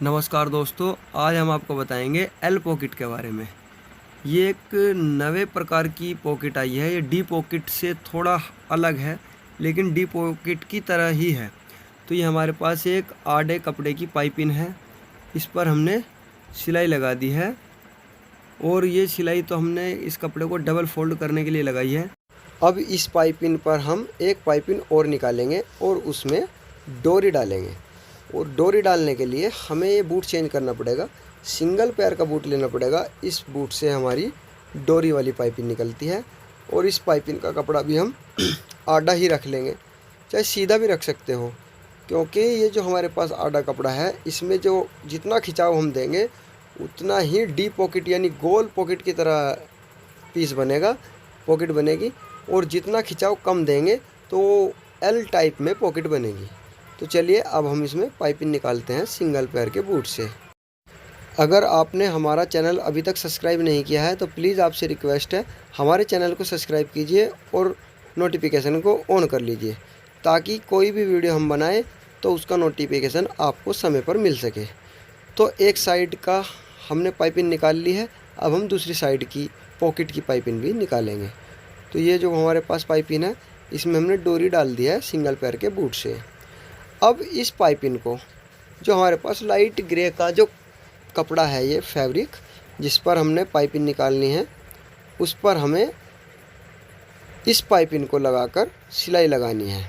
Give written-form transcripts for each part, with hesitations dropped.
नमस्कार दोस्तों, आज हम आपको बताएंगे एल पॉकेट के बारे में। ये एक नवे प्रकार की पॉकेट आई है। ये डी पॉकेट से थोड़ा अलग है, लेकिन डी पॉकेट की तरह ही है। तो ये हमारे पास एक आड़े कपड़े की पाइपिंग है। इस पर हमने सिलाई लगा दी है, और ये सिलाई तो हमने इस कपड़े को डबल फोल्ड करने के लिए लगाई है। अब इस पाइपिंग पर हम एक पाइपिंग और निकालेंगे और उसमें डोरी डालेंगे। और डोरी डालने के लिए हमें ये बूट चेंज करना पड़ेगा। सिंगल पैर का बूट लेना पड़ेगा। इस बूट से हमारी डोरी वाली पाइपिंग निकलती है। और इस पाइपिंग का कपड़ा भी हम आड़ा ही रख लेंगे, चाहे सीधा भी रख सकते हो, क्योंकि ये जो हमारे पास आड़ा कपड़ा है, इसमें जो जितना खिंचाव हम देंगे उतना ही डी पॉकेट यानी गोल पॉकेट की तरह पीस बनेगा, पॉकेट बनेगी। और जितना खिंचाव कम देंगे तो एल टाइप में पॉकेट बनेगी। तो चलिए अब हम इसमें पाइपिंग निकालते हैं सिंगल पैर के बूट से। अगर आपने हमारा चैनल अभी तक सब्सक्राइब नहीं किया है तो प्लीज़ आपसे रिक्वेस्ट है, हमारे चैनल को सब्सक्राइब कीजिए और नोटिफिकेशन को ऑन कर लीजिए, ताकि कोई भी वीडियो हम बनाएं तो उसका नोटिफिकेशन आपको समय पर मिल सके। तो एक साइड का हमने पाइपिंग निकाल ली है। अब हम दूसरी साइड की पॉकेट की पाइपिंग भी निकालेंगे। तो ये जो हमारे पास पाइपिंग है, इसमें हमने डोरी डाल दी है सिंगल पैर के बूट से। अब इस पाइपिंग को, जो हमारे पास लाइट ग्रे का जो कपड़ा है, ये फैब्रिक जिस पर हमने पाइपिंग निकालनी है, उस पर हमें इस पाइपिंग को लगाकर सिलाई लगानी है।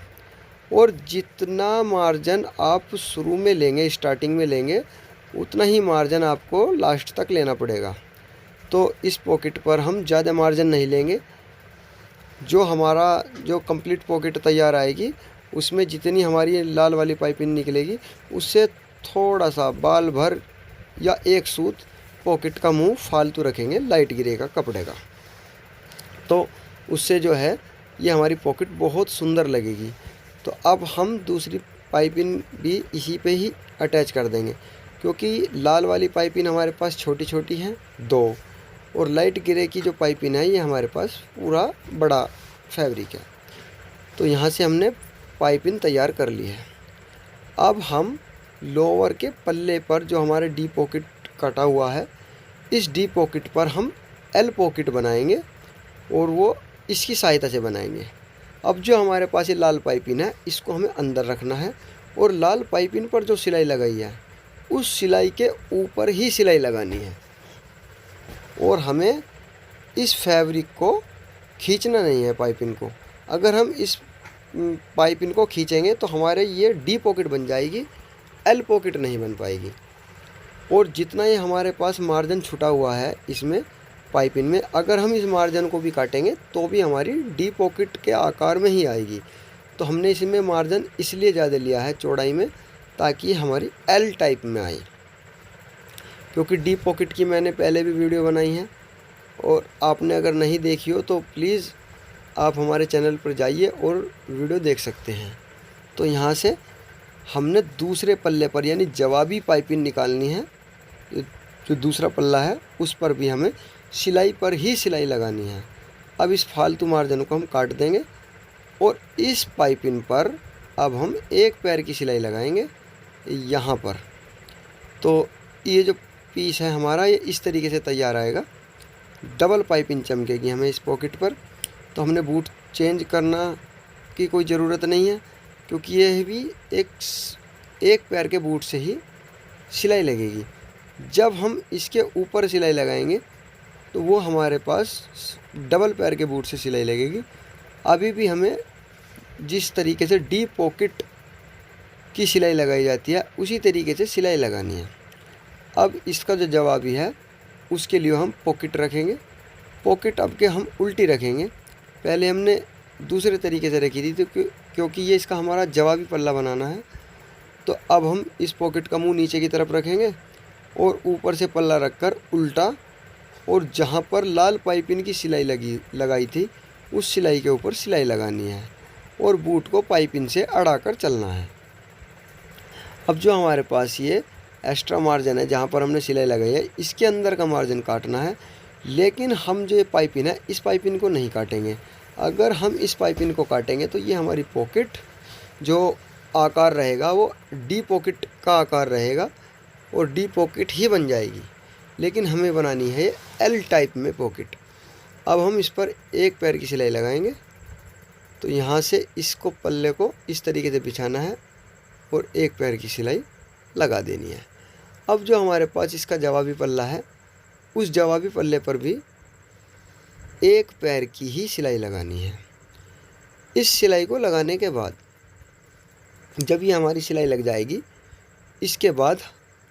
और जितना मार्जिन आप शुरू में लेंगे, स्टार्टिंग में लेंगे, उतना ही मार्जिन आपको लास्ट तक लेना पड़ेगा। तो इस पॉकेट पर हम ज़्यादा मार्जिन नहीं लेंगे। जो हमारा जो कंप्लीट पॉकेट तैयार आएगी, उसमें जितनी हमारी लाल वाली पाइपिंग निकलेगी, उससे थोड़ा सा बाल भर या एक सूत पॉकेट का मुंह फालतू रखेंगे लाइट ग्रे का कपड़े का। तो उससे जो है ये हमारी पॉकेट बहुत सुंदर लगेगी। तो अब हम दूसरी पाइपिंग भी इसी पे ही अटैच कर देंगे, क्योंकि लाल वाली पाइपिंग हमारे पास छोटी छोटी हैं 2, और लाइट ग्रे की जो पाइपिंग है ये हमारे पास पूरा बड़ा फैब्रिक है। तो यहाँ से हमने पाइपिंग तैयार कर ली है। अब हम लोअर के पल्ले पर जो हमारे डी पॉकेट कटा हुआ है, इस डी पॉकेट पर हम एल पॉकेट बनाएंगे, और वो इसकी सहायता से बनाएंगे। अब जो हमारे पास ये लाल पाइपिंग है, इसको हमें अंदर रखना है, और लाल पाइपिंग पर जो सिलाई लगाई है, उस सिलाई के ऊपर ही सिलाई लगानी है। और हमें इस फैब्रिक को खींचना नहीं है पाइपिंग को। अगर हम इस पाइपिंग को खींचेंगे तो हमारे ये डी पॉकेट बन जाएगी, एल पॉकेट नहीं बन पाएगी। और जितना ये हमारे पास मार्जिन छुटा हुआ है इसमें पाइपिंग में, अगर हम इस मार्जिन को भी काटेंगे तो भी हमारी डी पॉकेट के आकार में ही आएगी। तो हमने इसमें मार्जिन इसलिए ज़्यादा लिया है चौड़ाई में, ताकि हमारी एल टाइप में आए। क्योंकि डी पॉकेट की मैंने पहले भी वीडियो बनाई है, और आपने अगर नहीं देखी हो तो प्लीज़ आप हमारे चैनल पर जाइए और वीडियो देख सकते हैं। तो यहाँ से हमने दूसरे पल्ले पर यानी जवाबी पाइपिंग निकालनी है। जो दूसरा पल्ला है उस पर भी हमें सिलाई पर ही सिलाई लगानी है। अब इस फालतू मार्जिन को हम काट देंगे, और इस पाइपिंग पर अब हम एक पैर की सिलाई लगाएंगे यहाँ पर। तो ये जो पीस है हमारा, ये इस तरीके से तैयार आएगा। डबल पाइपिंग चमकेगी हमें इस पॉकेट पर। तो हमने बूट चेंज करना की कोई ज़रूरत नहीं है, क्योंकि ये भी एक पैर के बूट से ही सिलाई लगेगी। जब हम इसके ऊपर सिलाई लगाएंगे तो वो हमारे पास डबल पैर के बूट से सिलाई लगेगी। अभी भी हमें जिस तरीके से डी पॉकेट की सिलाई लगाई जाती है, उसी तरीके से सिलाई लगानी है। अब इसका जो जवाबी है, उसके लिए हम पॉकेट रखेंगे। पॉकेट अब के हम उल्टी रखेंगे। पहले हमने दूसरे तरीके से रखी थी, तो क्योंकि ये इसका हमारा जवाबी पल्ला बनाना है। तो अब हम इस पॉकेट का मुंह नीचे की तरफ रखेंगे, और ऊपर से पल्ला रखकर उल्टा, और जहाँ पर लाल पाइपिंग की सिलाई लगाई थी, उस सिलाई के ऊपर सिलाई लगानी है, और बूट को पाइपिंग से अड़ा कर चलना है। अब जो हमारे पास ये एक्स्ट्रा मार्जिन है, जहाँ पर हमने सिलाई लगाई है, इसके अंदर का मार्जिन काटना है। लेकिन हम जो ये पाइपिंग है, इस पाइपिंग को नहीं काटेंगे। अगर हम इस पाइपिंग को काटेंगे तो ये हमारी पॉकेट जो आकार रहेगा वो डी पॉकेट का आकार रहेगा, और डी पॉकेट ही बन जाएगी, लेकिन हमें बनानी है एल टाइप में पॉकेट। अब हम इस पर एक पैर की सिलाई लगाएंगे। तो यहाँ से इसको पल्ले को इस तरीके से बिछाना है और एक पैर की सिलाई लगा देनी है। अब जो हमारे पास इसका जवाबी पल्ला है, उस जवाबी पल्ले पर भी एक पैर की ही सिलाई लगानी है। इस सिलाई को लगाने के बाद जब ये हमारी सिलाई लग जाएगी, इसके बाद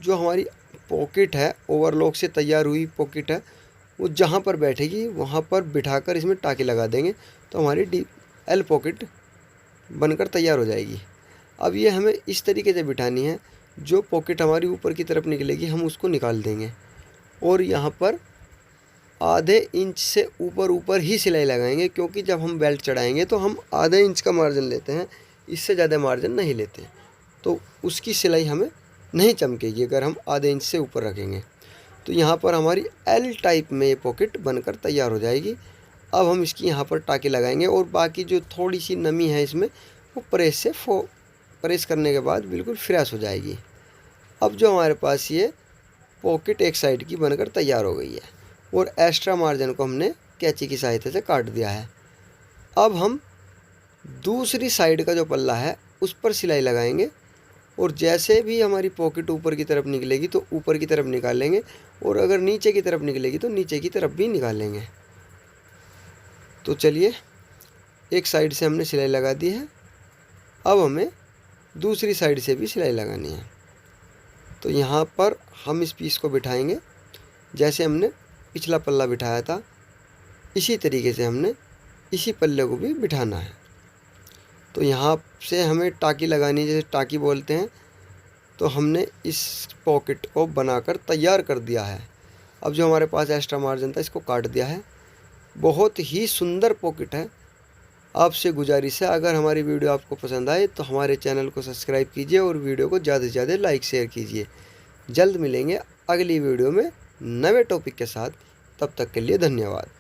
जो हमारी पॉकेट है, ओवरलॉक से तैयार हुई पॉकेट है, वो जहाँ पर बैठेगी वहाँ पर बिठाकर इसमें टाँके लगा देंगे तो हमारी एल पॉकेट बनकर तैयार हो जाएगी। अब ये हमें इस तरीके से बिठानी है, जो पॉकेट हमारी ऊपर की तरफ निकलेगी हम उसको निकाल देंगे और यहाँ पर आधे इंच से ऊपर ही सिलाई लगाएंगे, क्योंकि जब हम बेल्ट चढ़ाएंगे तो हम आधे इंच का मार्जिन लेते हैं, इससे ज़्यादा मार्जिन नहीं लेते, तो उसकी सिलाई हमें नहीं चमकेगी अगर हम आधे इंच से ऊपर रखेंगे। तो यहाँ पर हमारी एल टाइप में ये पॉकेट बनकर तैयार हो जाएगी। अब हम इसकी यहाँ पर टाँके लगाएंगे और बाकी जो थोड़ी सी नमी है इसमें, वो प्रेस करने के बाद बिल्कुल फ्रेश हो जाएगी। अब जो हमारे पास ये पॉकेट एक साइड की बनकर तैयार हो गई है और एक्स्ट्रा मार्जिन को हमने कैंची की सहायता से काट दिया है। अब हम दूसरी साइड का जो पल्ला है उस पर सिलाई लगाएंगे और जैसे भी हमारी पॉकेट ऊपर की तरफ निकलेगी तो ऊपर की तरफ निकाल लेंगे, और अगर नीचे की तरफ निकलेगी तो नीचे की तरफ भी निकाल लेंगे। तो चलिए, एक साइड से हमने सिलाई लगा दी है, अब हमें दूसरी साइड से भी सिलाई लगानी है। तो यहाँ पर हम इस पीस को बिठाएंगे, जैसे हमने पिछला पल्ला बिठाया था इसी तरीके से हमने इसी पल्ले को भी बिठाना है। तो यहाँ से हमें टाँकी लगानी, जैसे टाँकी बोलते हैं, तो हमने इस पॉकेट को बनाकर तैयार कर दिया है। अब जो हमारे पास एक्स्ट्रा मार्जिन था इसको काट दिया है। बहुत ही सुंदर पॉकेट है। आपसे गुजारिश है, अगर हमारी वीडियो आपको पसंद आए तो हमारे चैनल को सब्सक्राइब कीजिए और वीडियो को ज़्यादा से ज़्यादा लाइक शेयर कीजिए। जल्द मिलेंगे अगली वीडियो में नए टॉपिक के साथ, तब तक के लिए धन्यवाद।